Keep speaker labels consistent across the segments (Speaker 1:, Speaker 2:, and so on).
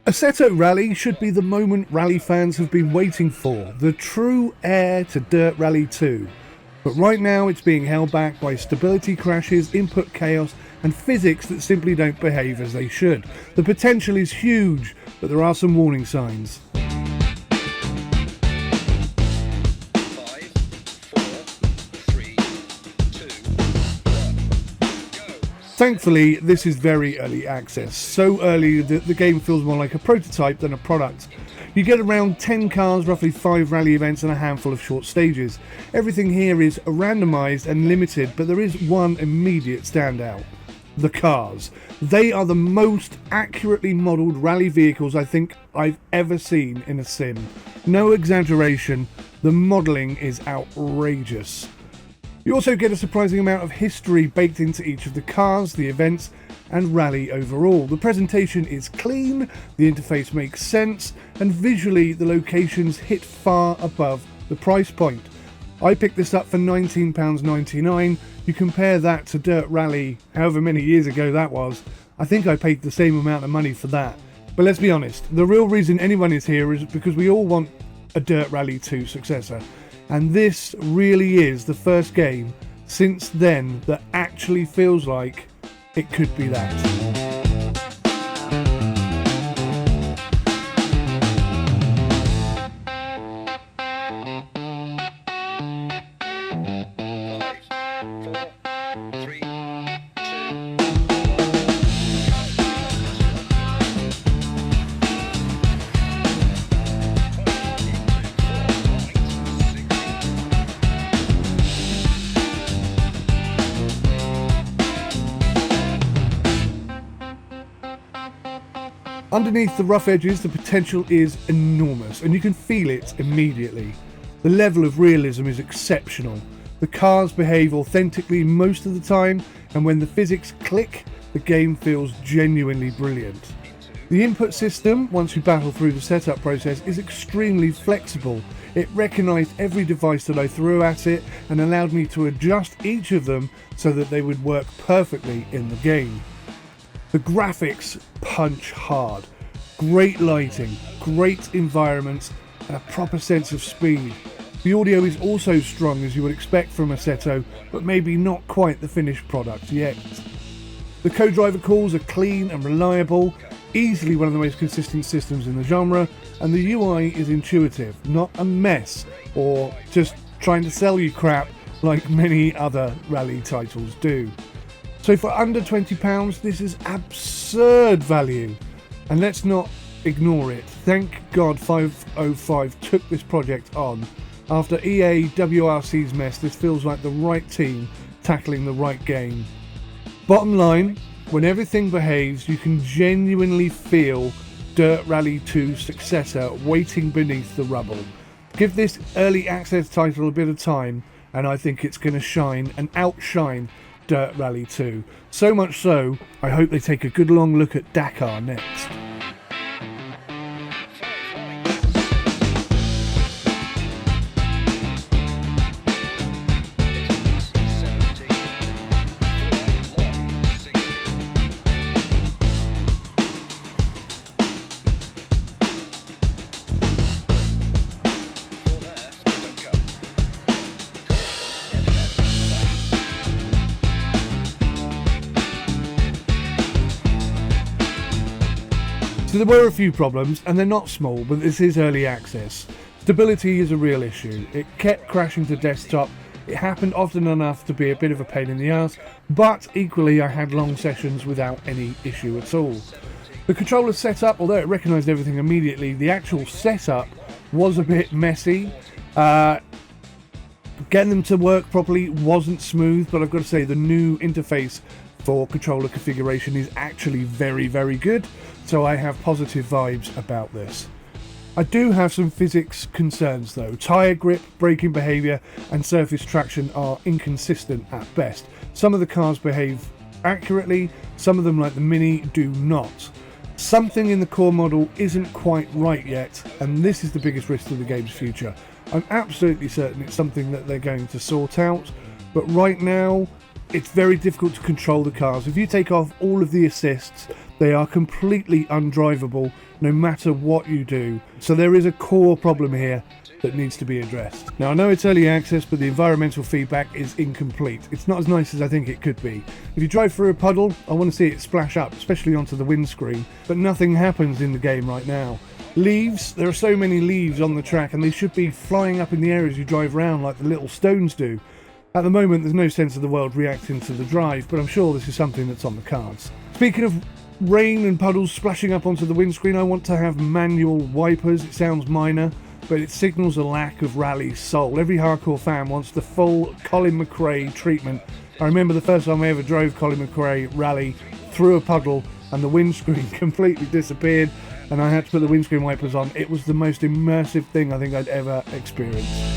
Speaker 1: Assetto Rally should be the moment rally fans have been waiting for, the true heir to Dirt Rally 2. But right now it's being held back by stability crashes, input chaos and physics that simply don't behave as they should. The potential is huge, but there are some warning signs. Thankfully, this is very early access, so early that the game feels more like a prototype than a product. You get around 10 cars, roughly 5 rally events and a handful of short stages. Everything here is randomised and limited, but there is one immediate standout. The cars. They are the most accurately modelled rally vehicles I think I've ever seen in a sim. No exaggeration, the modelling is outrageous. You also get a surprising amount of history baked into each of the cars, the events, and rally overall. The presentation is clean, the interface makes sense, and visually the locations hit far above the price point. I picked this up for £19.99. You compare that to Dirt Rally, however many years ago that was, I think I paid the same amount of money for that. But let's be honest, the real reason anyone is here is because we all want a Dirt Rally 2 successor. And this really is the first game since then that actually feels like it could be that. Underneath the rough edges, the potential is enormous, and you can feel it immediately. The level of realism is exceptional. The cars behave authentically most of the time, and when the physics click, the game feels genuinely brilliant. The input system, once you battle through the setup process, is extremely flexible. It recognised every device that I threw at it and allowed me to adjust each of them so that they would work perfectly in the game. The graphics punch hard. Great lighting, great environments, and a proper sense of speed. The audio is also strong as you would expect from Assetto, but maybe not quite the finished product yet. The co-driver calls are clean and reliable, easily one of the most consistent systems in the genre, and the UI is intuitive, not a mess, or just trying to sell you crap like many other rally titles do. So for under £20, this is absurd value. And let's not ignore it. Thank God 505 took this project on. After EA WRC's mess, this feels like the right team tackling the right game. Bottom line, when everything behaves, you can genuinely feel Dirt Rally 2 Successor waiting beneath the rubble. Give this early access title a bit of time, and I think it's going to shine and outshine Dirt Rally 2. So much so, I hope they take a good long look at Dakar next. So there were a few problems, and they're not small, but this is early access. Stability is a real issue. It kept crashing to desktop. It happened often enough to be a bit of a pain in the ass, but equally I had long sessions without any issue at all. The controller setup, although it recognised everything immediately, the actual setup was a bit messy. Getting them to work properly wasn't smooth, but I've got to say the new interface for controller configuration is actually very, very good, so I have positive vibes about this. I do have some physics concerns though. Tyre grip, braking behaviour and surface traction are inconsistent at best. Some of the cars behave accurately, some of them like the Mini do not. Something in the core model isn't quite right yet, and this is the biggest risk to the game's future. I'm absolutely certain it's something that they're going to sort out, but right now it's very difficult to control the cars. If you take off all of the assists, They are completely undrivable no matter what you do. So there is a core problem here that needs to be addressed. Now, I know it's early access, but the environmental feedback is incomplete. It's not as nice as I think it could be. If you drive through a puddle, I want to see it splash up, especially onto the windscreen, but nothing happens in the game right now. Leaves, there are so many leaves on the track, and they should be flying up in the air as you drive around like the little stones do. At the moment, there's no sense of the world reacting to the drive, but I'm sure this is something that's on the cards. Speaking of rain and puddles splashing up onto the windscreen, I want to have manual wipers. It sounds minor, but it signals a lack of rally soul. Every hardcore fan wants the full Colin McRae treatment. I remember the first time I ever drove Colin McRae rally through a puddle and the windscreen completely disappeared and I had to put the windscreen wipers on. It was the most immersive thing I think I'd ever experienced.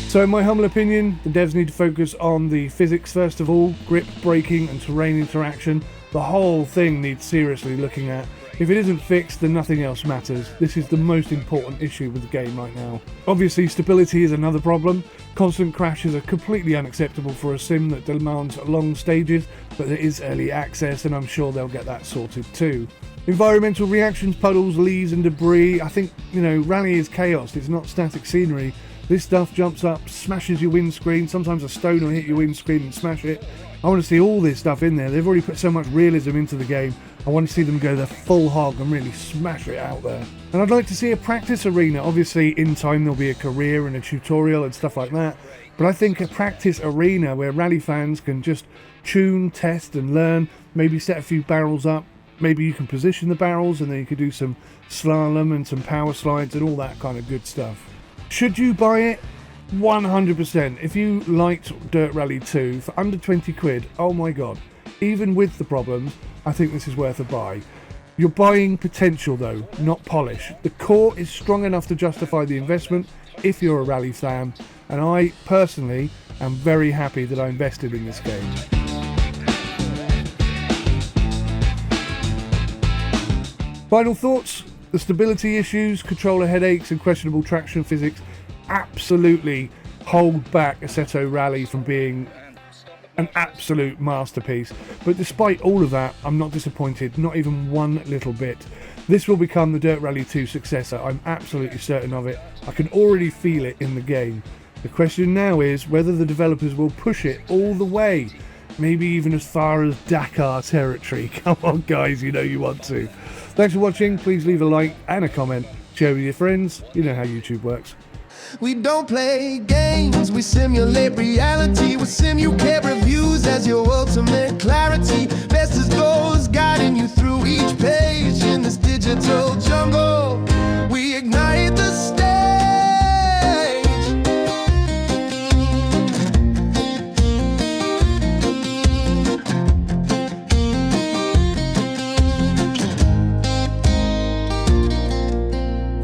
Speaker 1: So in my humble opinion, the devs need to focus on the physics first of all, grip, braking and terrain interaction. The whole thing needs seriously looking at. If it isn't fixed, then nothing else matters. This is the most important issue with the game right now. Obviously, stability is another problem. Constant crashes are completely unacceptable for a sim that demands long stages, but there is early access and I'm sure they'll get that sorted too. Environmental reactions, puddles, leaves and debris. I think, rally is chaos, it's not static scenery. This stuff jumps up, smashes your windscreen, sometimes a stone will hit your windscreen and smash it. I want to see all this stuff in there. They've already put so much realism into the game. I want to see them go the full hog and really smash it out there. And I'd like to see a practice arena. Obviously, in time there'll be a career and a tutorial and stuff like that. But I think a practice arena where rally fans can just tune, test and learn, maybe set a few barrels up. Maybe you can position the barrels and then you could do some slalom and some power slides and all that kind of good stuff. Should you buy it? 100%. If you liked Dirt Rally 2 for under 20 quid, oh my god, even with the problems, I think this is worth a buy. You're buying potential though, not polish. The core is strong enough to justify the investment if you're a rally fan, and I personally am very happy that I invested in this game. Final thoughts? The stability issues, controller headaches and questionable traction physics absolutely hold back Assetto Rally from being an absolute masterpiece. But despite all of that, I'm not disappointed, not even one little bit. This will become the Dirt Rally 2 successor, I'm absolutely certain of it. I can already feel it in the game. The question now is whether the developers will push it all the way, maybe even as far as Dakar territory. Come on guys, you know you want to. Thanks for watching, please leave a like and a comment, share with your friends, you know how YouTube works.
Speaker 2: We don't play games, we simulate reality with SimUK reviews as your ultimate clarity. Best as goes, guiding you through each page in this digital jungle. We ignite the stage.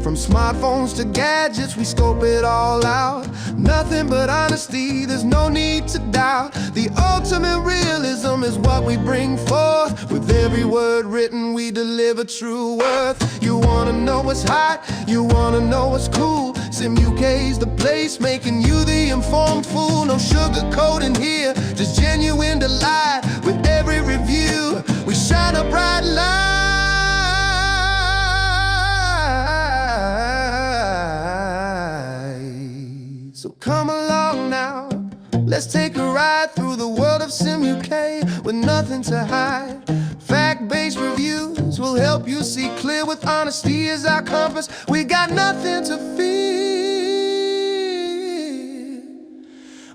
Speaker 2: From smartphones to gadgets, we scope it all out. Nothing but honesty, there's no need to doubt. The ultimate realism is what we bring forth. With every word written, we deliver true worth. You wanna know what's hot, you wanna know what's cool. SimUK's the place, making you the informed fool. No sugarcoating here, just genuine delight. With every review, we shine a bright light. So come along now, let's take a ride through the world of SimUK with nothing to hide. Fact-based reviews will help you see clear with honesty as our compass. We got nothing to fear.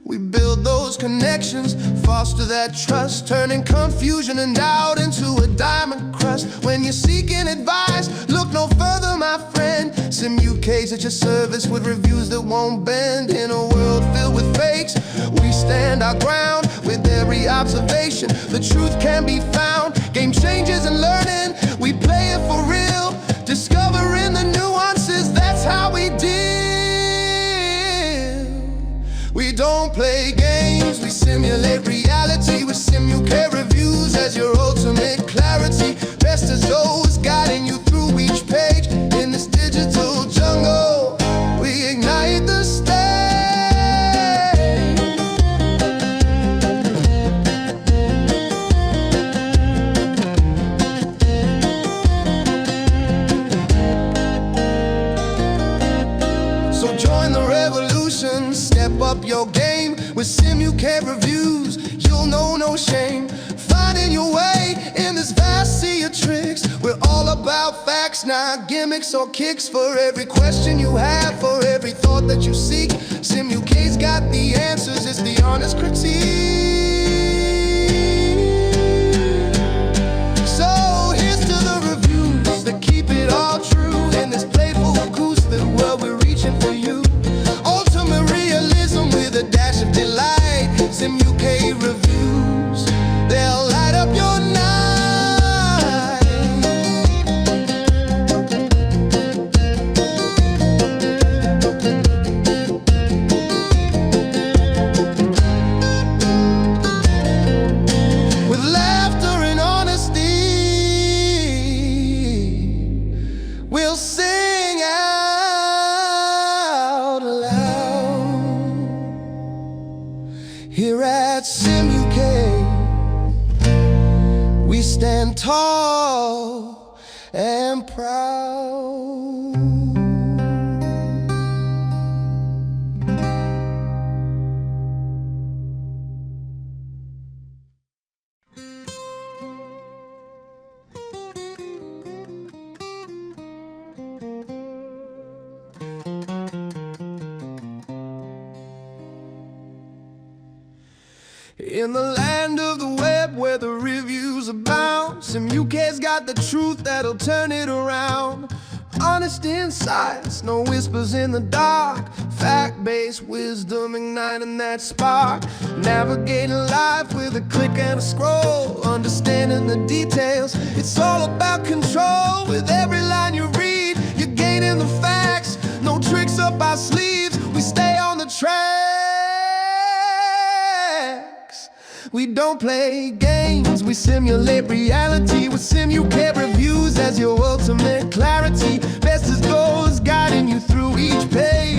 Speaker 2: We build those connections, foster that trust, turning confusion and doubt into a diamond crust. When you're seeking advice, look no further, my friend. SimUK's at your service with reviews that won't bend. In a world filled with fakes, we stand our ground with every observation. The truth can be found, game changes and learning. We play it for real, discovering the nuances, that's how we deal. We don't play games, we simulate reality with SimUK reviews as your ultimate clarity. Best as those, guiding you through each page in this digital jungle. We ignite the step up your game with SimUK reviews. You'll know no shame finding your way in this vast sea of tricks. We're all about facts, not gimmicks or kicks. For every question you have, for every thought that you seek, SimUK's got the answers. It's the honest critique. So here's to the reviews that keep it all true in this playful acoustic world. We're reaching for you. Ultimate realism with a dash of delight. SimUK reviews, they'll light up your night. With laughter and honesty, we'll sing out loud. Here at SimUK, we stand tall and proud. In the land of the web where the reviews abound, SimUK's got the truth that'll turn it around. Honest insights, no whispers in the dark. Fact-based wisdom igniting that spark. Navigating life with a click and a scroll. Understanding the details, it's all about control. With every line you read, you're gaining the facts. No tricks up our sleeves, we stay on the tracks. We don't play games, we simulate reality. With SimUK reviews as your ultimate clarity. Best as goes, guiding you through each page.